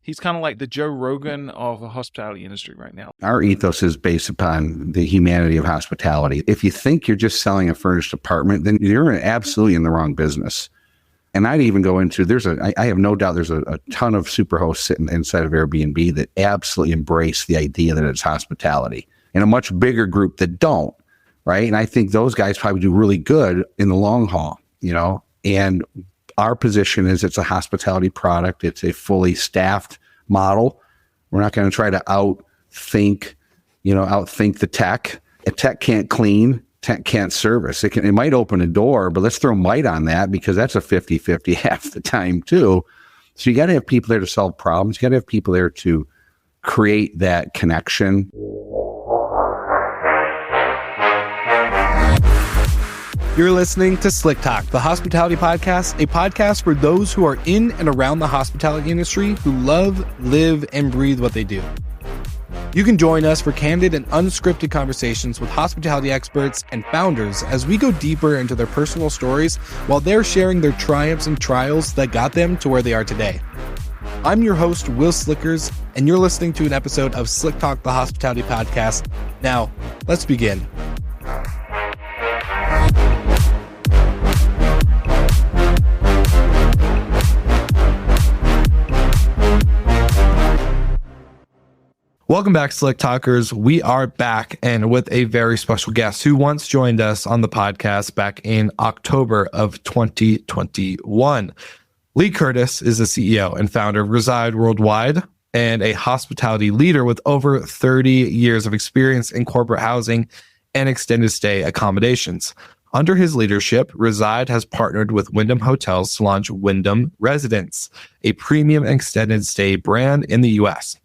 He's kind of like the Joe Rogan of the hospitality industry right now. Our ethos is based upon the humanity of hospitality. If you think you're just selling a furnished apartment, then you're absolutely in the wrong business. And I'd even go into, I have no doubt there's a ton of superhosts sitting inside of Airbnb that absolutely embrace the idea that it's hospitality, and a much bigger group that don't, right? And I think those guys probably do really good in the long haul, and our position is it's a hospitality product. It's a fully staffed model. We're not going to try to outthink the tech. A tech can't clean, tech can't service. It might open a door, but let's throw might on that, because that's a 50-50 half the time too. So you got to have people there to solve problems. You got to have people there to create that connection. You're listening to Slick Talk, the hospitality podcast, a podcast for those who are in and around the hospitality industry who love, live, and breathe what they do. You can join us for candid and unscripted conversations with hospitality experts and founders as we go deeper into their personal stories while they're sharing their triumphs and trials that got them to where they are today. I'm your host, Will Slickers, and you're listening to an episode of Slick Talk, the hospitality podcast. Now, let's begin. Welcome back, Slick Talkers. We are back, and with a very special guest who once joined us on the podcast back in October of 2021. Lee Curtis is the CEO and founder of Reside Worldwide and a hospitality leader with over 30 years of experience in corporate housing and extended stay accommodations. Under his leadership, Reside has partnered with Wyndham Hotels to launch Wyndham Residence, a premium extended stay brand in the U.S.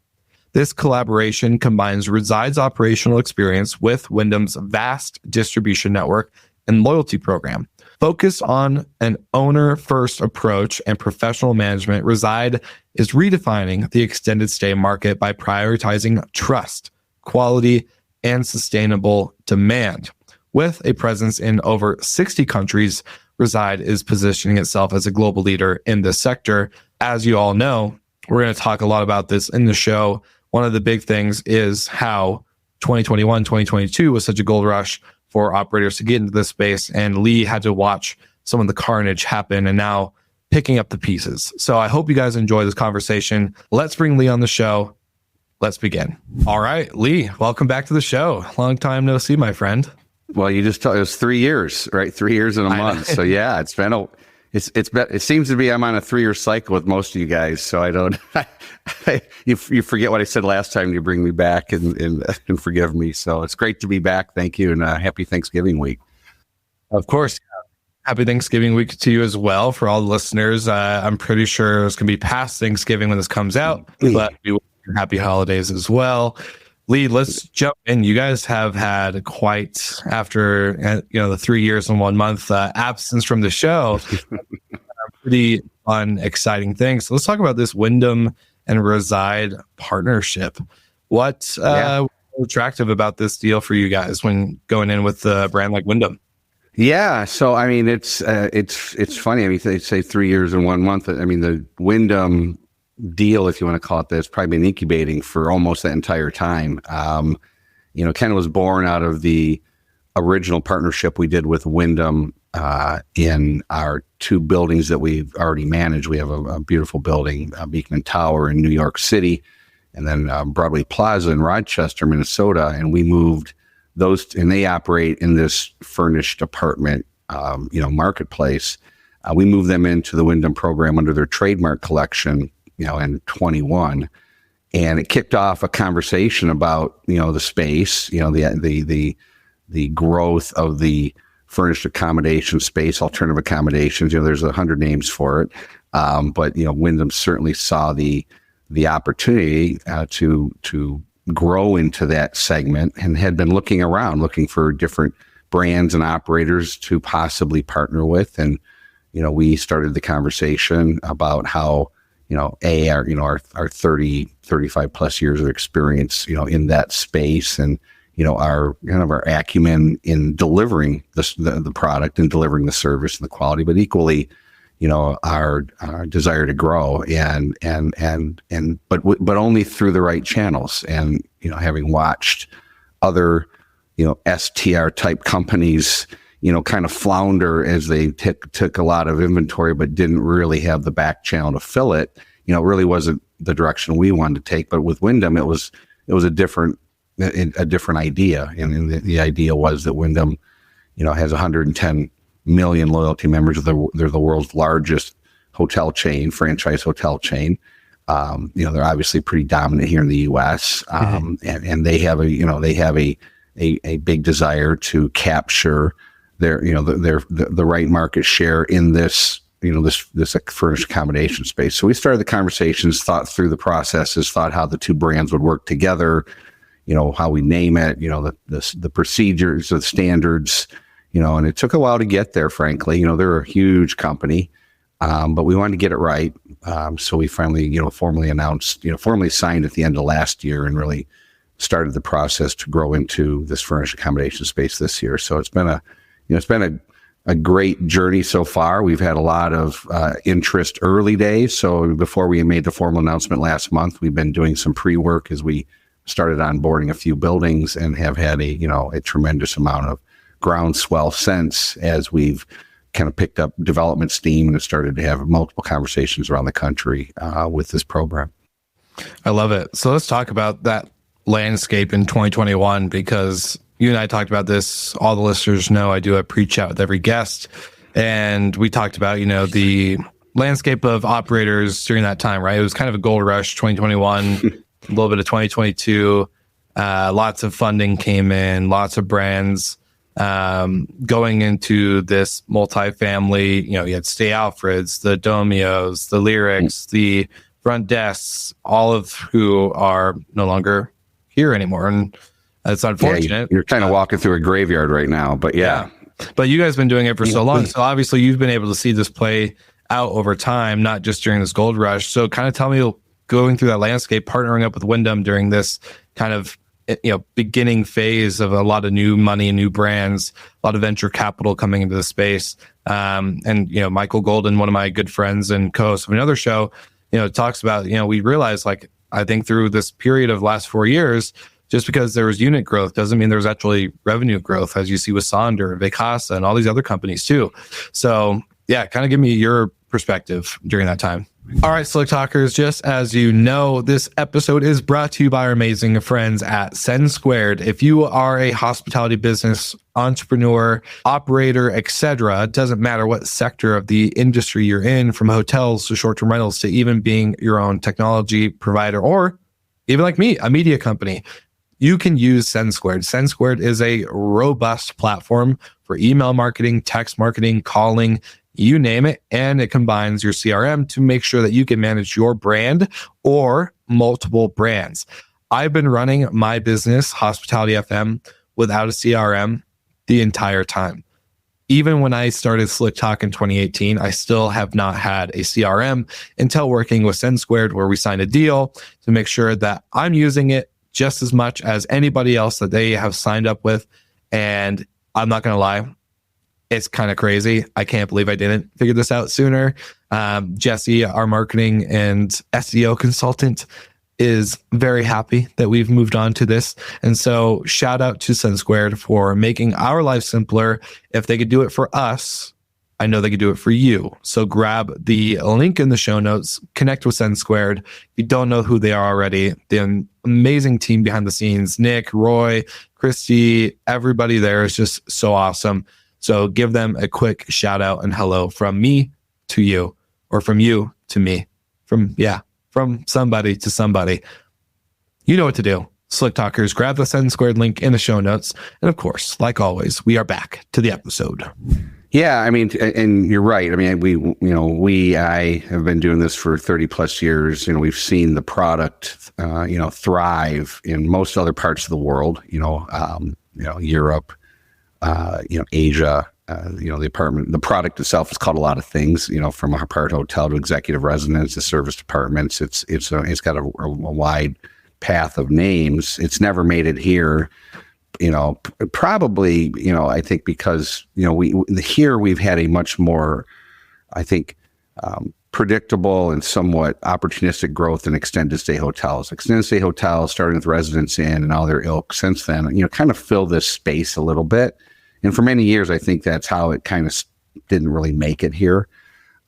This collaboration combines Reside's operational experience with Wyndham's vast distribution network and loyalty program. Focused on an owner-first approach and professional management, Reside is redefining the extended stay market by prioritizing trust, quality, and sustainable demand. With a presence in over 60 countries, Reside is positioning itself as a global leader in this sector. As you all know, we're going to talk a lot about this in the show. One of the big things is how 2021, 2022 was such a gold rush for operators to get into this space, and Lee had to watch some of the carnage happen and now picking up the pieces. So I hope you guys enjoy this conversation. Let's bring Lee on the show. Let's begin. All right, Lee, welcome back to the show. Long time no see, my friend. Well, you just told it was 3 years, right? 3 years and a month. So yeah, it's been it seems to be I'm on a 3-year cycle with most of you guys. So I don't, you forget what I said last time. You bring me back and forgive me. So it's great to be back. Thank you. And happy Thanksgiving week. Of course. Happy Thanksgiving week to you as well. For all the listeners, I'm pretty sure it's going to be past Thanksgiving when this comes out, but we wish you happy holidays as well. Lee, let's jump in. You guys have had quite, after the 3 years and 1 month absence from the show, pretty fun, exciting things. So let's talk about this Wyndham and Reside partnership. What's attractive about this deal for you guys when going in with a brand like Wyndham? Yeah, so I mean, it's funny. I mean, they say 3 years and 1 month. I mean, the Wyndham deal, if you want to call it that, it's probably been incubating for almost that entire time. Kind of was born out of the original partnership we did with Wyndham in our 2 buildings that we've already managed. We have a beautiful building, Beekman Tower in New York City, and then Broadway Plaza in Rochester, Minnesota. And we moved those, and they operate in this furnished apartment, marketplace. We moved them into the Wyndham program under their trademark collection, in 21, and it kicked off a conversation about, the space, the growth of the furnished accommodation space, alternative accommodations. There's 100 names for it. But Wyndham certainly saw the opportunity to grow into that segment and had been looking around, looking for different brands and operators to possibly partner with. And, we started the conversation about how, our 30, 35 plus years of experience, in that space, and, our acumen in delivering the product and delivering the service and the quality, but equally, our desire to grow, but only through the right channels. And having watched other STR type companies kind of flounder as they took a lot of inventory but didn't really have the back channel to fill it, it really wasn't the direction we wanted to take. But with Wyndham, it was a different idea, and the idea was that Wyndham has 110 million loyalty members. They're the world's largest hotel chain, franchise hotel chain. They're obviously pretty dominant here in the U.S. And they have a big desire to capture the right market share in this furnished accommodation space. So we started the conversations, thought through the processes, thought how the two brands would work together, how we name it, the procedures, the standards, and it took a while to get there, frankly. They're a huge company, but we wanted to get it right. So we finally, formally signed at the end of last year and really started the process to grow into this furnished accommodation space this year. So it's been a great journey so far. We've had a lot of interest early days. So before we made the formal announcement last month, we've been doing some pre-work as we started onboarding a few buildings, and have had a tremendous amount of groundswell since, as we've kind of picked up development steam and started to have multiple conversations around the country with this program. I love it. So let's talk about that landscape in 2021, because you and I talked about this. All the listeners know I do a pre-chat with every guest, and we talked about, the landscape of operators during that time, right? It was kind of a gold rush, 2021, a little bit of 2022. Lots of funding came in, lots of brands going into this multifamily. You had Stay Alfreds, the Domios, the Lyrics, the Front Desks, all of who are no longer here anymore. And it's unfortunate. You're kind of walking through a graveyard right now, but yeah. But you guys have been doing it for so long. So obviously you've been able to see this play out over time, not just during this gold rush. So kind of tell me, going through that landscape, partnering up with Wyndham during this kind of beginning phase of a lot of new money and new brands, a lot of venture capital coming into the space. And Michael Golden, one of my good friends and co-host of another show, talks about, we realized, I think through this period of last 4 years, just because there was unit growth doesn't mean there's actually revenue growth, as you see with Sonder, Vacasa, and all these other companies too. So yeah, kind of give me your perspective during that time. All right, Slick Talkers, just as you know, this episode is brought to you by our amazing friends at Send Squared. If you are a hospitality business, entrepreneur, operator, etc., it doesn't matter what sector of the industry you're in, from hotels to short-term rentals to even being your own technology provider, or even like me, a media company, you can use Send Squared. Send Squared is a robust platform for email marketing, text marketing, calling, you name it, and it combines your CRM to make sure that you can manage your brand or multiple brands. I've been running my business, Hospitality FM, without a CRM the entire time. Even when I started Slick Talk in 2018, I still have not had a CRM until working with Send Squared, where we signed a deal to make sure that I'm using it just as much as anybody else that they have signed up with. And I'm not going to lie, it's kind of crazy. I can't believe I didn't figure this out sooner. Jesse, our marketing and SEO consultant, is very happy that we've moved on to this. And so shout out to Send Squared for making our life simpler. If they could do it for us, I know they could do it for you. So grab the link in the show notes, connect with Send Squared. If you don't know who they are already, the amazing team behind the scenes, Nick, Roy, Christy, everybody there is just so awesome. So give them a quick shout out and hello from me to you, or from you to me, from somebody to somebody. You know what to do. Slick Talkers, grab the Send Squared link in the show notes. And of course, like always, we are back to the episode. Yeah, I mean, and you're right. I mean, I have been doing this for 30 plus years. We've seen the product, thrive in most other parts of the world, Europe, Asia, the product itself is called a lot of things, from a apart hotel to executive residence to service departments. It's got a wide path of names. It's never made it here, probably, I think because, here we've had a much more, I think, predictable and somewhat opportunistic growth in extended stay hotels. Extended stay hotels, starting with Residence Inn and all their ilk since then, kind of fill this space a little bit. And for many years, I think that's how it kind of didn't really make it here.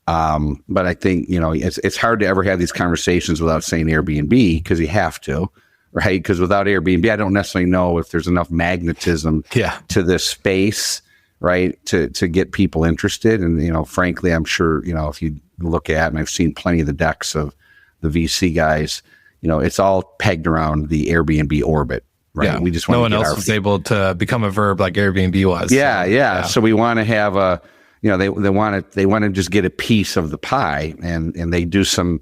But I think, it's hard to ever have these conversations without saying Airbnb, because you have to, right? Because without Airbnb, I don't necessarily know if there's enough magnetism to this space, right, to get people interested. And, frankly, I'm sure, if you look at, and I've seen plenty of the decks of the VC guys, it's all pegged around the Airbnb orbit, right? Yeah. We just want no one else was able to become a verb like Airbnb was. Yeah. So we want to have they want to just get a piece of the pie, and they do some,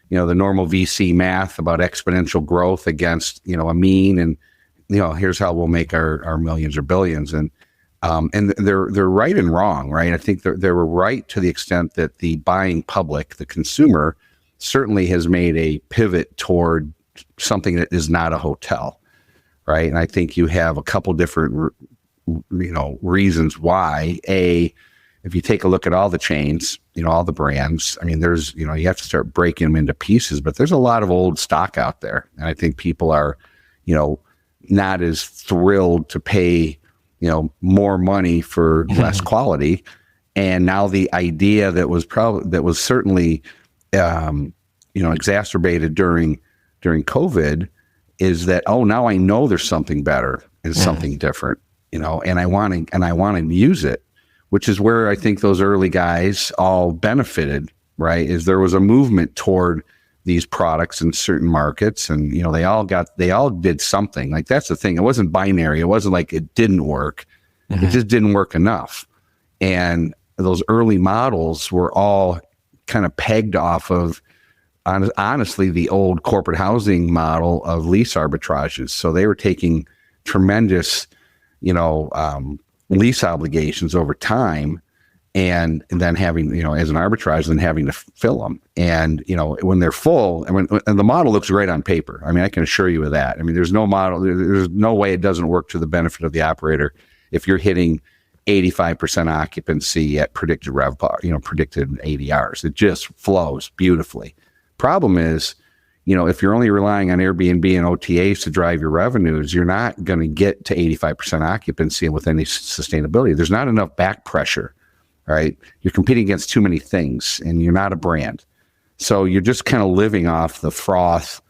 the normal VC math about exponential growth against, a mean, and, here's how we'll make our millions or billions. And they're right and wrong, right? I think they were right to the extent that the buying public, the consumer, certainly has made a pivot toward something that is not a hotel, right? And I think you have a couple different, reasons why. If you take a look at all the chains, all the brands, I mean, there's, you have to start breaking them into pieces, but there's a lot of old stock out there. And I think people are, not as thrilled to pay, more money for less quality. And now the idea that was certainly, exacerbated during COVID is that, now I know there's something better and something different, and I want to use it, which is where I think those early guys all benefited, right? Is there was a movement toward these products in certain markets, and they all did something. Like, that's the thing. It wasn't binary. It wasn't like it didn't work. It just didn't work enough. And those early models were all kind of pegged off of, honestly, the old corporate housing model of lease arbitrages. So they were taking tremendous, lease obligations over time, and then having, as an arbitrage, then having to fill them. And, when they're full, and the model looks great on paper. I mean, I can assure you of that. I mean, there's no way it doesn't work to the benefit of the operator if you're hitting 85% occupancy at predicted RevPAR, predicted ADRs. It just flows beautifully. Problem is, if you're only relying on Airbnb and OTAs to drive your revenues, you're not going to get to 85% occupancy with any sustainability. There's not enough back pressure, right? You're competing against too many things, and you're not a brand. So you're just kind of living off the froth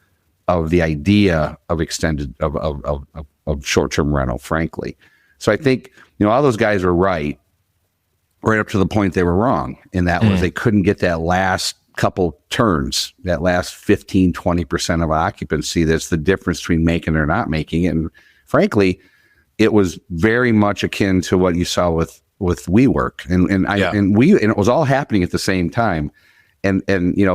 of the idea of extended, of short-term rental, frankly. So I think, all those guys were right up to the point they were wrong. And that was, they couldn't get that last couple turns, that last 15, 20% of occupancy. That's the difference between making it or not making it. And frankly, it was very much akin to what you saw with WeWork, and it was all happening at the same time. And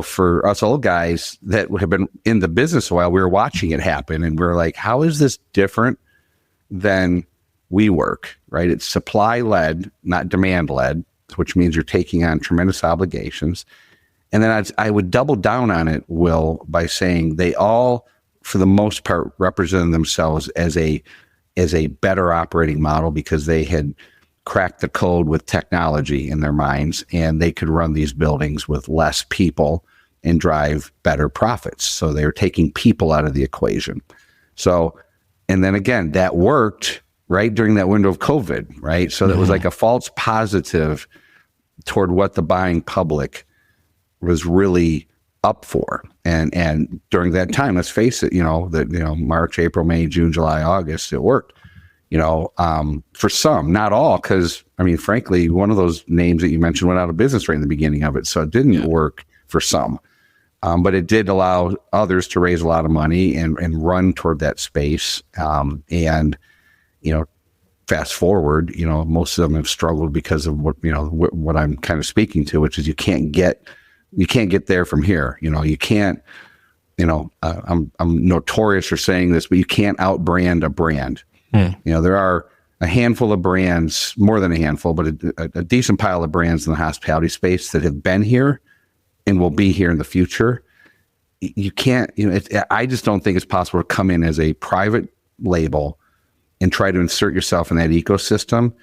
for us old guys that have been in the business a while, we were watching it happen, and we were like, how is this different than WeWork, right? It's supply led, not demand led, which means you're taking on tremendous obligations. And then I would double down on it, Will, by saying they all, for the most part, represented themselves as a better operating model because they had cracked the code with technology in their minds, and they could run these buildings with less people and drive better profits. So they were taking people out of the equation. So, and then again, that worked right during that window of COVID, right? So that was like a false positive toward what the buying public was really up for. And during that time, let's face it, March, April, May, June, July, August, it worked. For some, not all, because, I mean, frankly, one of those names that you mentioned went out of business right in the beginning of it. So it didn't work for some. But it did allow others to raise a lot of money and run toward that space. Fast forward, most of them have struggled because of what I'm kind of speaking to, which is you can't get there from here. You can't, I'm notorious for saying this, but you can't outbrand a brand. There are a handful of brands, more than a handful, but a decent pile of brands in the hospitality space that have been here and will be here in the future. You can't, I just don't think it's possible to come in as a private label and try to insert yourself in that ecosystem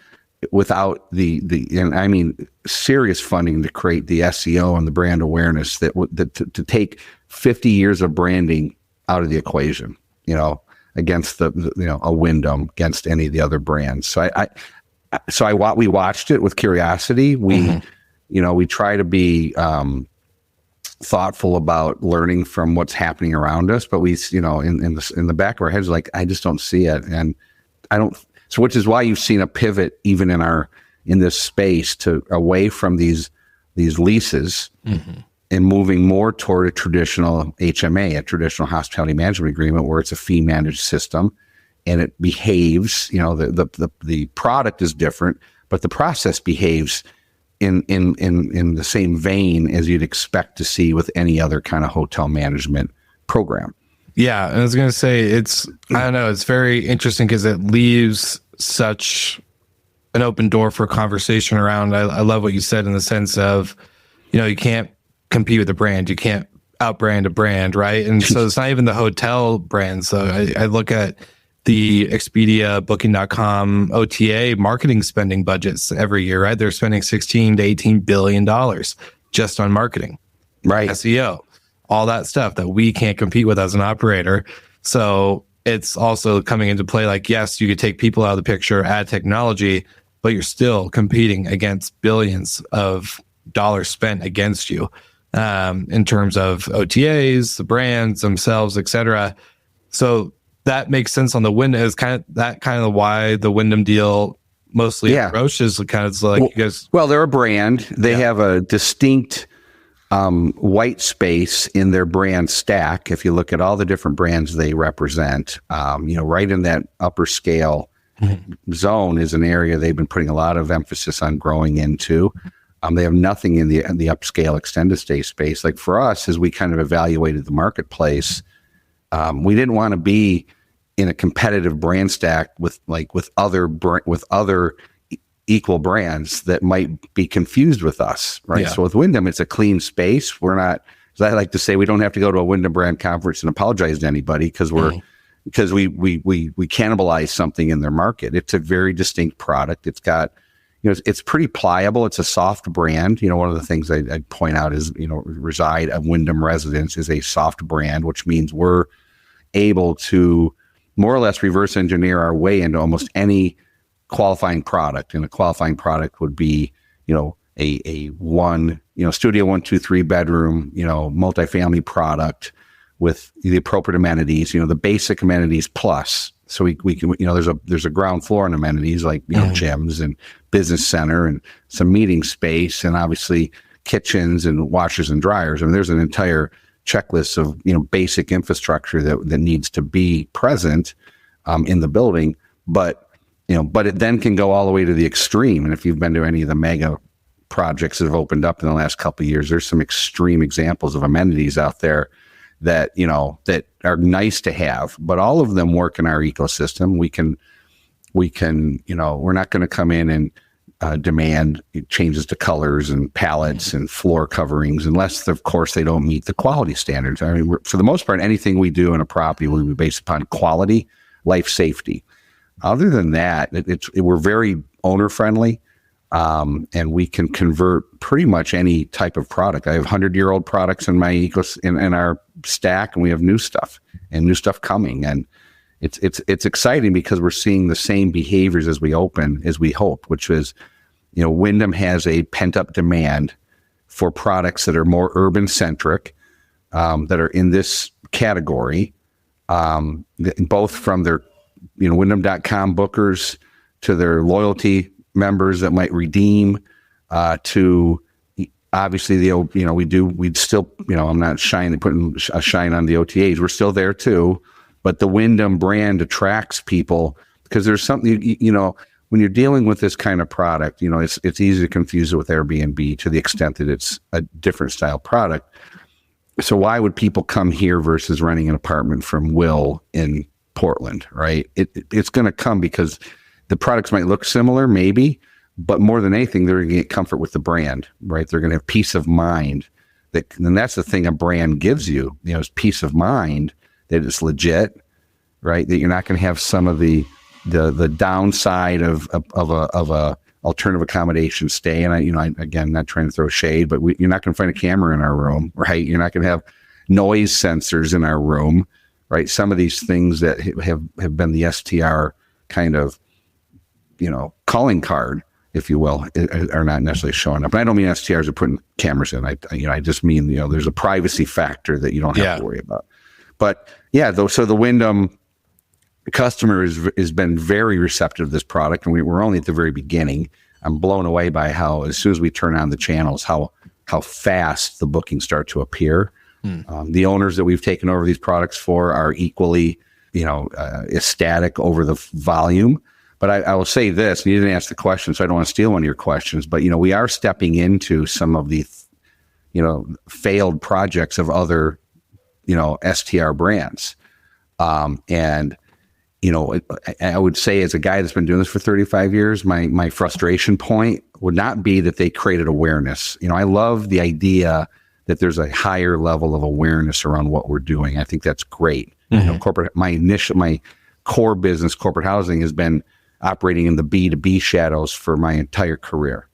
without and I mean serious funding to create the SEO and the brand awareness to take 50 years of branding out of the equation, against a Wyndham, against any of the other brands. So we watched it with curiosity. We we try to be thoughtful about learning from what's happening around us, but we in the back of our heads, like, I just don't see it, and I don't. So, which is why you've seen a pivot even in this space to away from these leases and moving more toward a traditional HMA, a traditional hospitality management agreement, where it's a fee managed system, and it behaves. The product is different, but the process behaves in the same vein as you'd expect to see with any other kind of hotel management program. Yeah, and I was going to say, I don't know, it's very interesting because it leaves such an open door for conversation around. I love what you said in the sense of, you can't compete with a brand, you can't outbrand a brand, right? And so it's not even the hotel brand. So I look at the Expedia, Booking.com, OTA marketing spending budgets every year, right? They're spending $16 to $18 billion just on marketing, right? SEO. All that stuff that we can't compete with as an operator. So it's also coming into play, like, yes, you could take people out of the picture, add technology, but you're still competing against billions of dollars spent against you in terms of OTAs, the brands themselves, etc. So that makes sense on the Wyndham. Is kind of why the Wyndham deal mostly approaches kind of like, you guys. Well, they're a brand. They have a distinct white space in their brand stack. If you look at all the different brands they represent, right in that upper scale zone is an area they've been putting a lot of emphasis on growing into. They have nothing in the upscale extended stay space. Like for us, as we kind of evaluated the marketplace, we didn't want to be in a competitive brand stack with other equal brands that might be confused with us, right? Yeah. So with Wyndham, it's a clean space. We're not, as I like to say, we don't have to go to a Wyndham brand conference and apologize to anybody because we cannibalize something in their market. It's a very distinct product. It's got, it's pretty pliable. It's a soft brand. One of the things I'd point out is, Reside of Wyndham Residence is a soft brand, which means we're able to more or less reverse engineer our way into almost any qualifying product. And a qualifying product would be, a one, studio 1, 2, 3 bedroom, multifamily product with the appropriate amenities, the basic amenities plus. So we can, there's a ground floor and amenities like, gyms and business center and some meeting space and obviously kitchens and washers and dryers. I mean, there's an entire checklist of, basic infrastructure that needs to be present in the building. But it then can go all the way to the extreme. And if you've been to any of the mega projects that have opened up in the last couple of years, there's some extreme examples of amenities out there that, that are nice to have, but all of them work in our ecosystem. We can, we're not going to come in and demand changes to colors and palettes and floor coverings unless, of course, they don't meet the quality standards. I mean, for the most part, anything we do in a property will be based upon quality, life safety. Other than that, we're very owner friendly, and we can convert pretty much any type of product. I have 100-year-old products in my in our stack, and we have new stuff coming. And it's exciting because we're seeing the same behaviors as we open as we hoped, which is, Wyndham has a pent up demand for products that are more urban centric, that are in this category, both from their Wyndham.com bookers to their loyalty members that might redeem, to obviously we'd still, I'm not putting a shine on the OTAs. We're still there too, but the Wyndham brand attracts people because there's something, when you're dealing with this kind of product, it's easy to confuse it with Airbnb to the extent that it's a different style product. So why would people come here versus renting an apartment from Will in Portland, right? It's going to come because the products might look similar, maybe, but more than anything, they're going to get comfort with the brand, right? They're going to have peace of mind. And that's the thing a brand gives you, is peace of mind that it's legit, right? That you're not going to have some of the downside of alternative accommodation stay. And again, not trying to throw shade, but you're not going to find a camera in our room, right? You're not going to have noise sensors in our room, right? Some of these things that have been the STR kind of, calling card, if you will, are not necessarily showing up. And I don't mean STRs are putting cameras in. I just mean, there's a privacy factor that you don't have to worry about. But yeah, so the Wyndham customer has been very receptive to this product, and we're only at the very beginning. I'm blown away by how, as soon as we turn on the channels, how fast the bookings start to appear. The owners that we've taken over these products for are equally, ecstatic over the volume. But I will say this, and you didn't ask the question, so I don't want to steal one of your questions, but, we are stepping into some of the, failed projects of other, STR brands. And, I would say, as a guy that's been doing this for 35 years, my frustration point would not be that they created awareness. I love the idea that there's a higher level of awareness around what we're doing. I think that's great. My core business, corporate housing, has been operating in the B2B shadows for my entire career.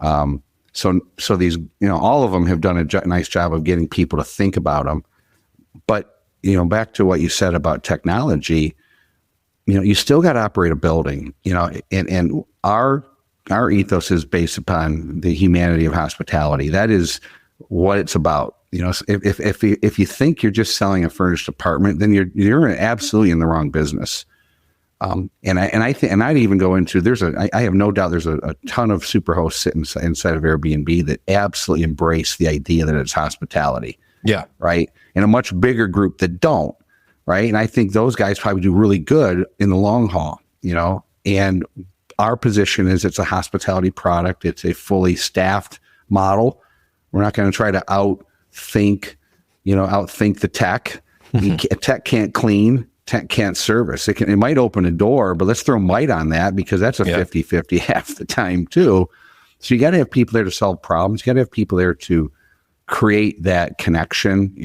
So these, all of them have done a nice job of getting people to think about them. But, back to what you said about technology, you still got to operate a building, and our ethos is based upon the humanity of hospitality. That is what it's about. If you think you're just selling a furnished apartment, then you're absolutely in the wrong business. And I'd even go into, I have no doubt there's a ton of superhosts sitting inside of Airbnb that absolutely embrace the idea that it's hospitality. Yeah. Right. And a much bigger group that don't. Right. And I think those guys probably do really good in the long haul, and our position is it's a hospitality product. It's a fully staffed model. We're not going to try to outthink the tech. Tech can't clean. Tech can't service. It might open a door, but let's throw might on that, because that's a 50-50 half the time too. So you got to have people there to solve problems. You got to have people there to create that connection.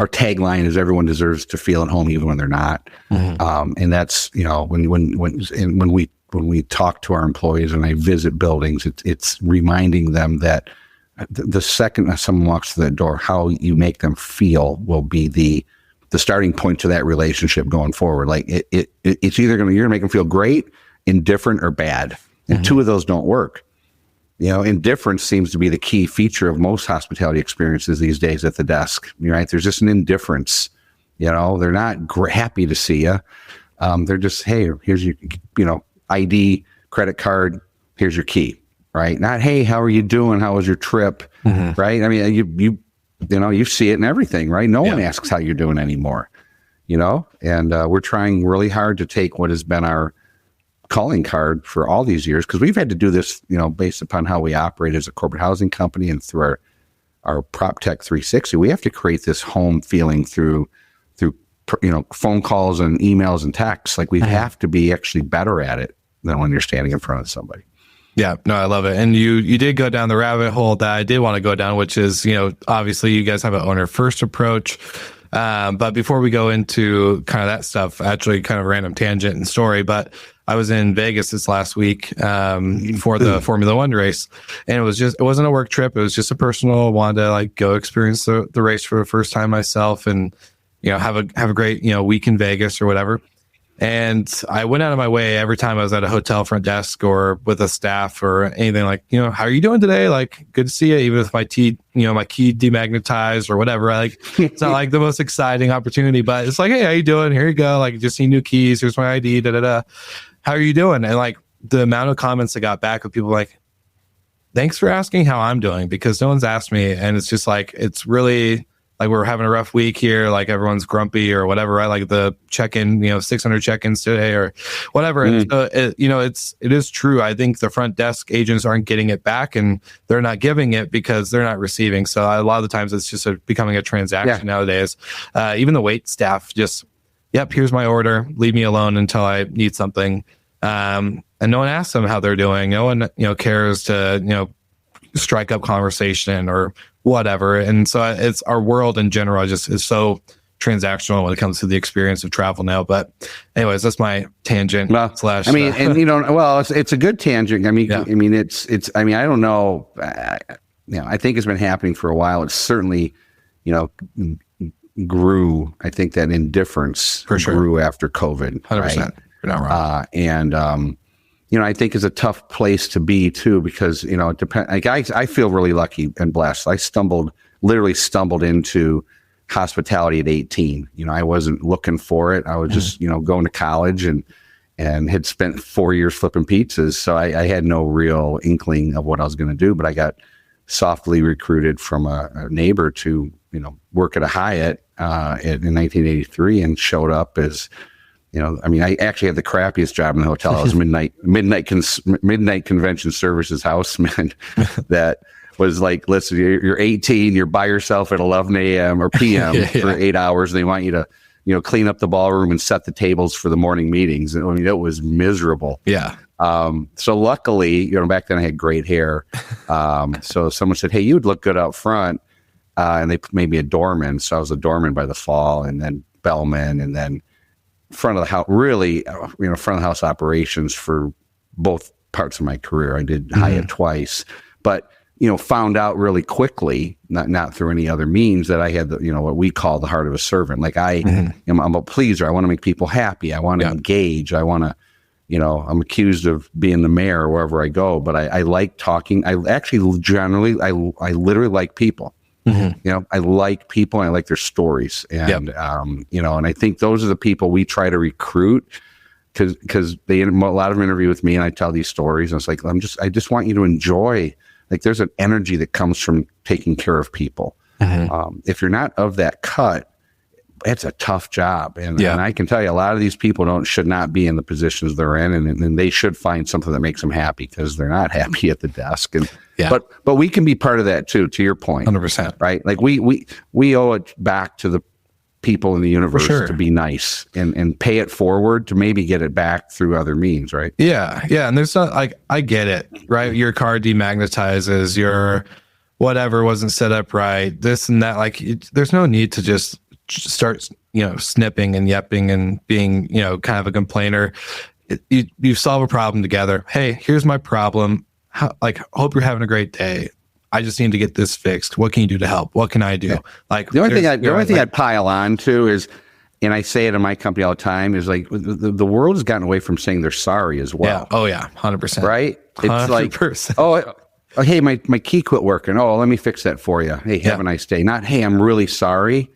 Our tagline is everyone deserves to feel at home even when they're not. And that's, when we talk to our employees and I visit buildings, it's reminding them that the second that someone walks through that door, how you make them feel will be the starting point to that relationship going forward. Like it's either you're gonna make them feel great, indifferent, or bad. And two of those don't work. Indifference seems to be the key feature of most hospitality experiences these days at the desk. Right? There's just an indifference. They're not happy to see you. They're just, hey, here's your, ID, credit card. Here's your key. Right? Not, hey, how are you doing? How was your trip? Right? I mean, you see it in everything, right? No one asks how you're doing anymore. And we're trying really hard to take what has been our calling card for all these years, because we've had to do this, based upon how we operate as a corporate housing company and through our PropTech 360. We have to create this home feeling through phone calls and emails and texts. Like we have to be actually better at it than when you're standing in front of somebody. Yeah, no, I love it. And you did go down the rabbit hole that I did want to go down, which is, obviously you guys have an owner first approach. But before we go into kind of that stuff, actually kind of a random tangent and story, but I was in Vegas this last week for the Formula One race, and it wasn't a work trip. It was just a personal, wanted to go experience the race for the first time myself, and have a great week in Vegas or whatever. And I went out of my way every time I was at a hotel front desk or with a staff or anything, how are you doing today? Good to see you. Even if my my key demagnetized or whatever, it's not the most exciting opportunity, but it's hey, how you doing? Here you go. Just need new keys. Here's my ID. How are you doing? And the amount of comments I got back with people thanks for asking how I'm doing, because no one's asked me. And it's just it's really we're having a rough week here. Everyone's grumpy or whatever, right? The check-in, 600 check-ins today or whatever. And so it is true. I think the front desk agents aren't getting it back, and they're not giving it because they're not receiving. So a lot of the times it's just becoming a transaction nowadays. Even the wait staff just, yep, here's my order. Leave me alone until I need something. And no one asks them how they're doing. No one, cares to, strike up conversation or whatever. And so it's our world in general just is so transactional when it comes to the experience of travel now. But anyways, that's my tangent. Well, slash. I mean, and it's a good tangent. I mean, I mean, I mean, I don't know. I think it's been happening for a while. It's certainly, grew. I think that indifference for sure grew after COVID. 100%. Right? You're not wrong. And I think it's a tough place to be too, because, it depends. Like I feel really lucky and blessed. I literally stumbled into hospitality at 18. I wasn't looking for it. I was just, going to college and had spent 4 years flipping pizzas. So I had no real inkling of what I was going to do, but I got softly recruited from a neighbor to, work at a Hyatt in 1983, and showed up as, I actually had the crappiest job in the hotel. I was midnight convention services houseman that was like, listen, you're 18, you're by yourself at 11 a.m. or p.m. for 8 hours. And they want you to, clean up the ballroom and set the tables for the morning meetings. I mean, it was miserable. Yeah. So luckily, back then I had great hair. So someone said, hey, you would look good out front. And they made me a doorman. So I was a doorman by the fall, and then bellman, and then front of the house, really, front of the house operations for both parts of my career. I did Hyatt twice, but, found out really quickly, not through any other means, that I had what we call the heart of a servant. Like I'm a pleaser. I want to make people happy. I want to engage. I want to, I'm accused of being the mayor wherever I go, but I like talking. I actually generally, I literally like people. I like people, and I like their stories. And, and I think those are the people we try to recruit, because a lot of them interview with me, and I tell these stories, and it's like, I just want you to enjoy, like, there's an energy that comes from taking care of people. If you're not of that cut, it's a tough job. And I can tell you, a lot of these people should not be in the positions they're in, and they should find something that makes them happy, because they're not happy at the desk. And but we can be part of that too, to your point. 100%. Right? Like we owe it back to the people in the universe to be nice and pay it forward to maybe get it back through other means, right? Yeah. Yeah. And there's not, like, I get it, right? Your car demagnetizes, your whatever wasn't set up right, this and that. Like, there's no need to just start, snipping and yepping and being, kind of a complainer. You solve a problem together. Hey, here's my problem. Hope you're having a great day. I just need to get this fixed. What can you do to help? What can I do? Yeah. Like, the only thing I'd pile on to is, and I say it in my company all the time, is like the world has gotten away from saying they're sorry as well. Yeah. Oh yeah. 100%. Right? It's 100%. like, oh, hey, my key quit working. Oh, let me fix that for you. Hey, have a nice day. Not, hey, I'm really sorry.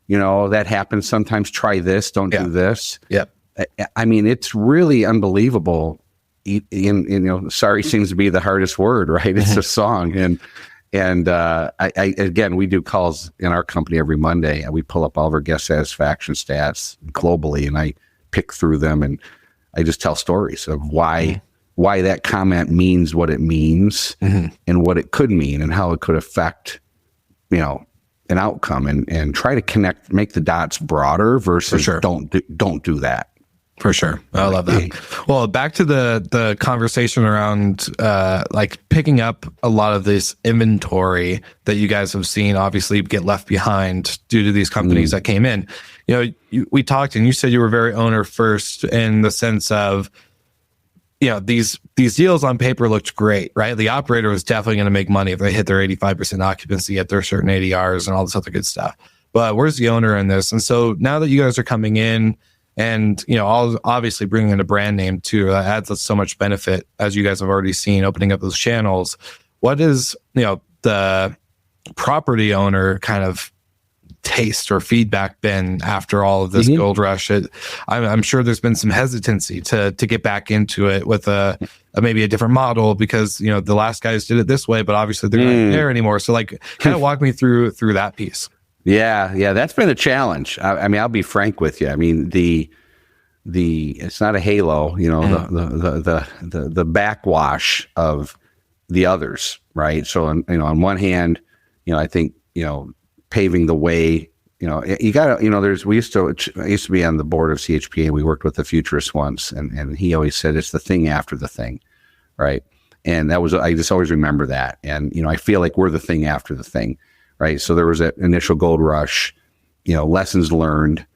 That happens sometimes. Try this. Don't do this. Yep. I mean, it's really unbelievable. Sorry seems to be the hardest word, right? It's a song. And I again, we do calls in our company every Monday, and we pull up all of our guest satisfaction stats globally, and I pick through them, and I just tell stories of why that comment means what it means, and what it could mean, and how it could affect, an outcome, and try to make the dots broader versus don't do that. For sure. I love that. Well, back to the conversation around like picking up a lot of this inventory that you guys have seen obviously get left behind due to these companies that came in. We talked, and you said you were very owner first, in the sense of, these deals on paper looked great, right? The operator was definitely going to make money if they hit their 85% occupancy at their certain ADRs and all this other good stuff. But where's the owner in this? And so now that you guys are coming in, and, obviously bringing in a brand name too, that adds so much benefit, as you guys have already seen, opening up those channels. What is, the property owner kind of taste or feedback been after all of this gold rush? I'm sure there's been some hesitancy to get back into it with maybe a different model, because, the last guys did it this way, but obviously they're not there anymore. So kind of walk me through that piece. Yeah, that's been a challenge. I mean, I'll be frank with you. I mean, it's not a halo, the backwash of the others, right? So, on one hand, I think, paving the way, you got to, I used to be on the board of CHPA, and we worked with the futurist once, and he always said it's the thing after the thing, right? And I just always remember that. And, I feel like we're the thing after the thing. Right. So there was that initial gold rush, lessons learned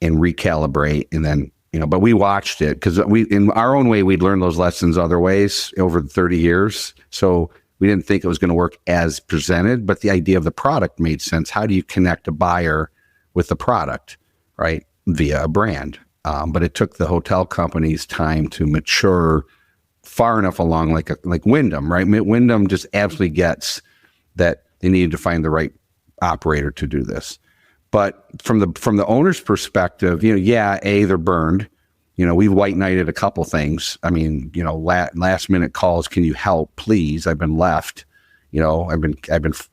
and recalibrate. And then, but we watched it because in our own way, we'd learned those lessons other ways over 30 years. So we didn't think it was going to work as presented, but the idea of the product made sense. How do you connect a buyer with the product, right? Via a brand. But it took the hotel companies time to mature far enough along, like Wyndham, right? Wyndham just absolutely gets that they needed to find the right operator to do this. But from the owner's perspective, they're burned. We've white knighted a couple things. I mean, last minute calls. Can you help, please? I've been left. I've been.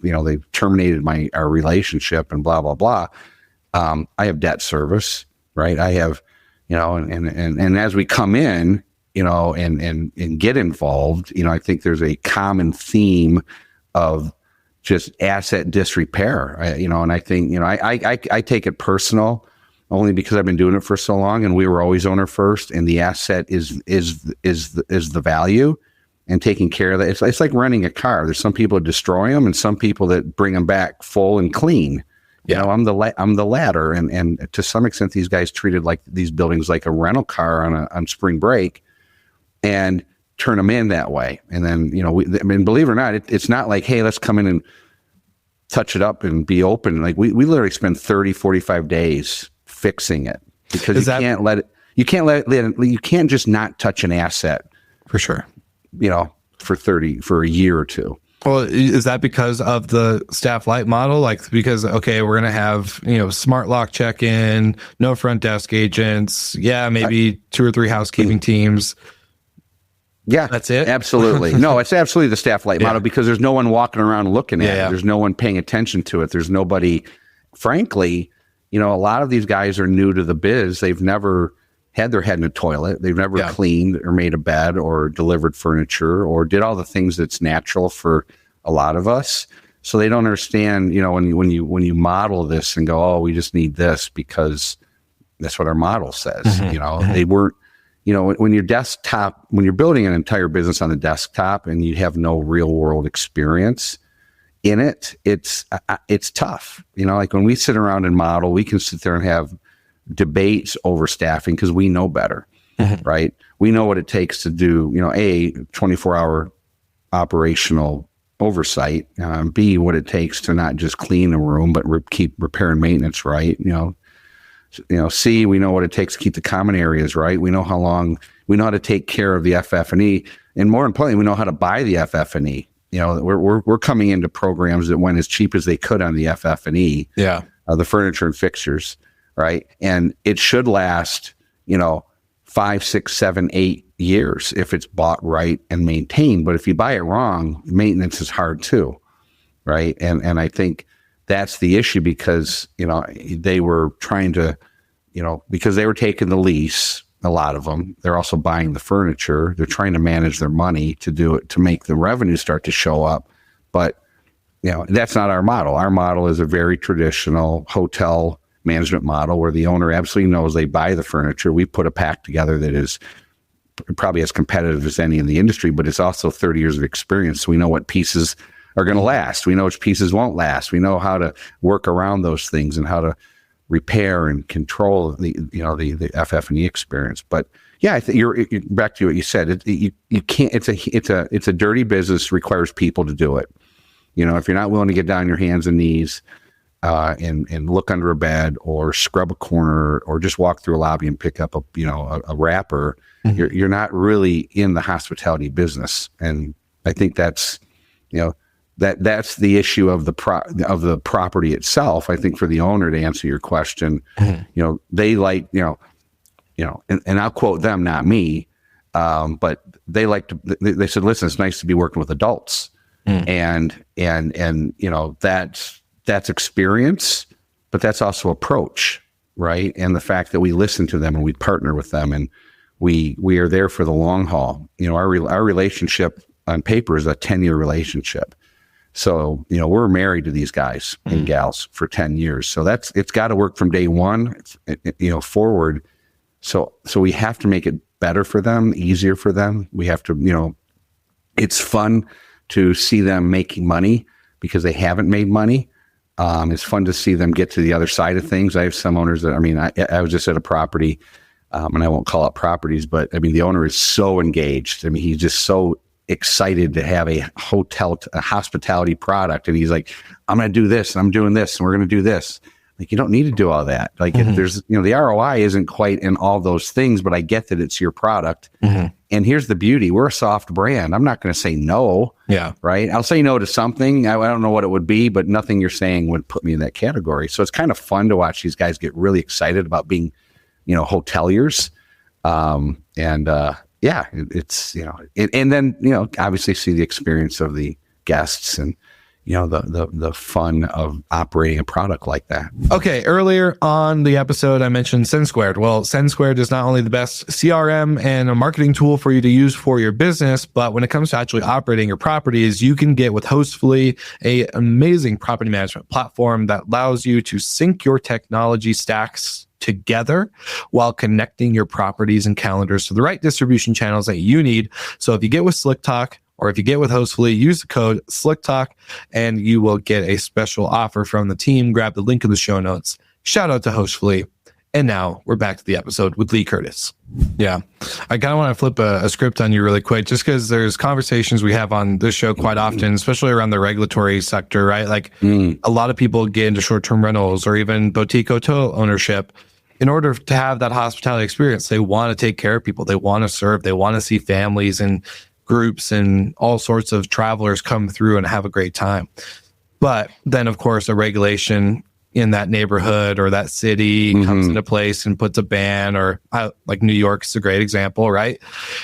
They've terminated our relationship and blah blah blah. I have debt service, right? I have, and as we come in, and get involved, I think there's a common theme of just asset disrepair, and I think, I take it personal only because I've been doing it for so long, and we were always owner first, and the asset is the value, and taking care of that. It's like renting a car. There's some people that destroy them, and some people that bring them back full and clean. Yeah. I'm the latter, and to some extent, these guys treated like these buildings like a rental car on spring break, and turn them in that way. And then, believe it or not, it's not like, hey, let's come in and touch it up and be open. Like we literally spend 30, 45 days fixing it because you can't just not touch an asset for sure, for a year or two. Well, is that because of the staff light model? Like, because, okay, we're going to have, smart lock check-in, no front desk agents. Yeah. Maybe 2 or 3 housekeeping teams. Yeah, that's it. Absolutely. No, it's absolutely the staff light model because there's no one walking around looking at it. There's no one paying attention to it. There's nobody, frankly, a lot of these guys are new to the biz. They've never had their head in a toilet. They've never cleaned or made a bed or delivered furniture or did all the things that's natural for a lot of us. So they don't understand, when you model this and go, oh, we just need this because that's what our model says. They weren't. When you're building an entire business on the desktop and you have no real world experience in it, it's tough. Like when we sit around and model, we can sit there and have debates over staffing because we know better, right? We know what it takes to do, A, 24-hour operational oversight, B, what it takes to not just clean a room, but keep repair and maintenance right, C, we know what it takes to keep the common areas right. We know how to take care of the FF&E, and more importantly, we know how to buy the FF&E. We're coming into programs that went as cheap as they could on the FF&E, the furniture and fixtures, right? And it should last, 5, 6, 7, 8 years if it's bought right and maintained. But if you buy it wrong, maintenance is hard too, right? And I think that's the issue because, they were trying to, because they were taking the lease, a lot of them, they're also buying the furniture. They're trying to manage their money to do it, to make the revenue start to show up. But, that's not our model. Our model is a very traditional hotel management model where the owner absolutely knows they buy the furniture. We put a pack together that is probably as competitive as any in the industry, but it's also 30 years of experience. So we know what pieces are going to last. We know which pieces won't last. We know how to work around those things and how to repair and control the FF&E experience. But yeah, I think you're back to what you said. You can't. It's a dirty business. Requires people to do it. If you're not willing to get down on your hands and knees and look under a bed or scrub a corner or just walk through a lobby and pick up a wrapper, you're not really in the hospitality business. And I think that's that's the issue of the property itself. I think for the owner, to answer your question, they like, and I'll quote them, not me, but they like to, they said, listen, it's nice to be working with adults. And that's experience, but that's also approach, right? And the fact that we listen to them and we partner with them and we are there for the long haul. Our relationship on paper is a 10-year relationship. So, we're married to these guys and gals for 10 years. So it's got to work from day one, forward. So we have to make it better for them, easier for them. We have to, it's fun to see them making money because they haven't made money. It's fun to see them get to the other side of things. I have some owners that, I mean, I was just at a property, and I won't call out properties, but I mean, the owner is so engaged. I mean, he's just so excited to have a hospitality product. And he's like, I'm going to do this and I'm doing this and we're going to do this. Like, you don't need to do all that. Like, if there's, the ROI isn't quite in all those things, but I get that it's your product. And here's the beauty. We're a soft brand. I'm not going to say no. Yeah. Right. I'll say no to something. I don't know what it would be, but nothing you're saying would put me in that category. So it's kind of fun to watch these guys get really excited about being, hoteliers. Yeah, it's, and then, obviously see the experience of the guests and, the fun of operating a product like that. Okay, earlier on the episode, I mentioned Send Squared. Well, Send Squared is not only the best CRM and a marketing tool for you to use for your business, but when it comes to actually operating your properties, you can get with Hostfully, an amazing property management platform that allows you to sync your technology stacks together while connecting your properties and calendars to the right distribution channels that you need. So if you get with SlickTalk, or if you get with Hostfully, use the code SlickTalk and you will get a special offer from the team. Grab the link in the show notes. Shout out to Hostfully. And now we're back to the episode with Lee Curtis. Yeah. I kind of want to flip a script on you really quick, just because there's conversations we have on this show quite often, especially around the regulatory sector, right? Like a lot of people get into short-term rentals or even boutique hotel ownership. In order to have that hospitality experience, they want to take care of people. They want to serve. They want to see families and groups and all sorts of travelers come through and have a great time. But then, of course, a regulation in that neighborhood or that city comes into place and puts a ban, or like New York's a great example, right?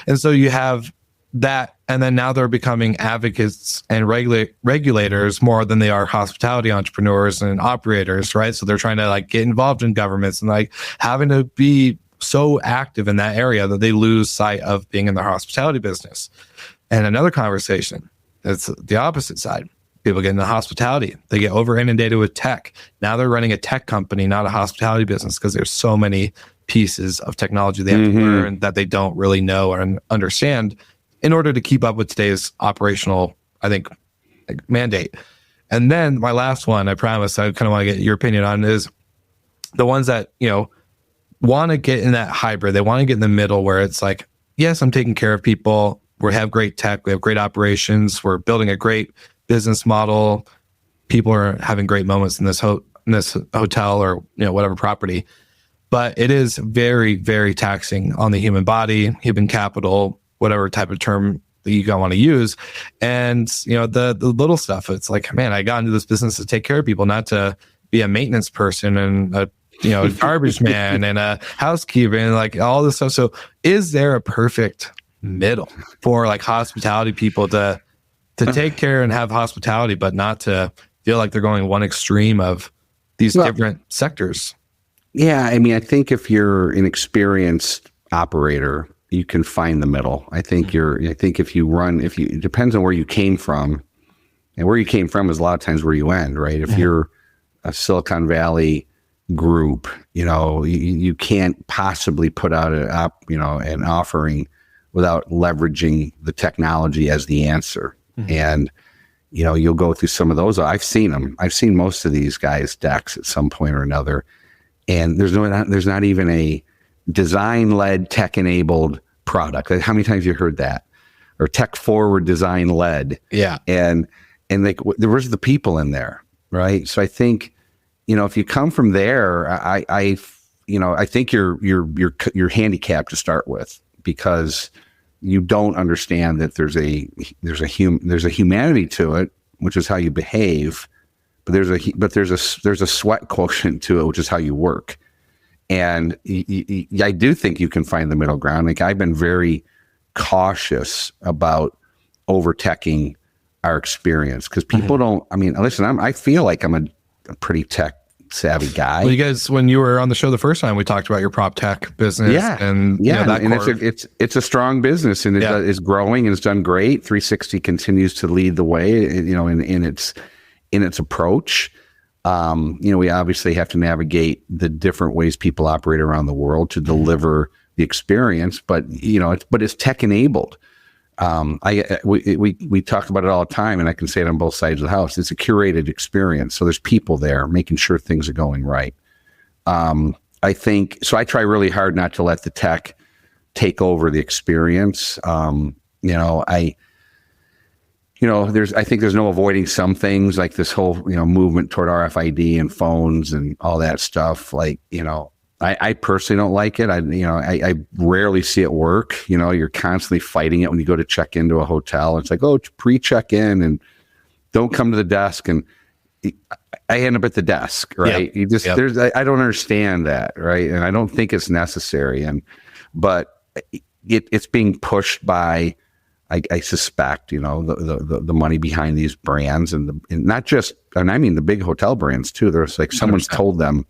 And so you have that, and then now they're becoming advocates and regulators more than they are hospitality entrepreneurs and operators, right? So they're trying to like get involved in governments and like having to be so active in that area that they lose sight of being in the hospitality business. And another conversation, it's the opposite side. People get into hospitality. They get over inundated with tech. Now they're running a tech company, not a hospitality business, because there's so many pieces of technology they have to learn that they don't really know or understand in order to keep up with today's operational, I think, mandate. And then my last one, I promise, I kind of want to get your opinion on, is the ones that, want to get in that hybrid. They want to get in the middle where it's like, yes, I'm taking care of people. We have great tech. We have great operations. We're building a great business model. People are having great moments in this hotel or whatever property. But it is very, very taxing on the human body, human capital, whatever type of term that you want to use. And the little stuff. It's like, man, I got into this business to take care of people, not to be a maintenance person and a garbage man and a housekeeper and like all this stuff. So is there a perfect middle for like hospitality people to take care and have hospitality, but not to feel like they're going one extreme of these different sectors? Yeah. I mean, I think if you're an experienced operator, you can find the middle. I think it depends on where you came from, and where you came from is a lot of times where you end, right? If you're a Silicon Valley group, you can't possibly put out an offering without leveraging the technology as the answer. And, you'll go through some of those. I've seen them. I've seen most of these guys' decks at some point or another. And there's not even a design-led, tech-enabled product. How many times have you heard that? Or tech-forward, design-led. Yeah. And where's the people in there, right? So I think, if you come from there, I think you're handicapped to start with, because you don't understand that there's a humanity to it, which is how you behave, but there's a sweat quotient to it, which is how you work. And I do think you can find the middle ground. Like, I've been very cautious about over-teching our experience, because people don't. I mean, listen, I feel like I'm a pretty tech savvy guy. Well, you guys, when you were on the show the first time, we talked about your prop tech business. And it's a strong business, and it is growing, and it's done great. 360 continues to lead the way, in its approach. We obviously have to navigate the different ways people operate around the world to deliver the experience, but it's tech enabled. We talk about it all the time, and I can say it on both sides of the house. It's a curated experience. So there's people there making sure things are going right. I think, so I try really hard not to let the tech take over the experience. I think there's no avoiding some things, like this whole, movement toward RFID and phones and all that stuff. Like, I personally don't like it. I rarely see it work. You're constantly fighting it when you go to check into a hotel. It's like, oh, pre-check in and don't come to the desk. And I end up at the desk, right? I don't understand that, right? And I don't think it's necessary. But it's being pushed by, I suspect, the money behind these brands and not just, and I mean the big hotel brands too. There's like someone's 100%. Told them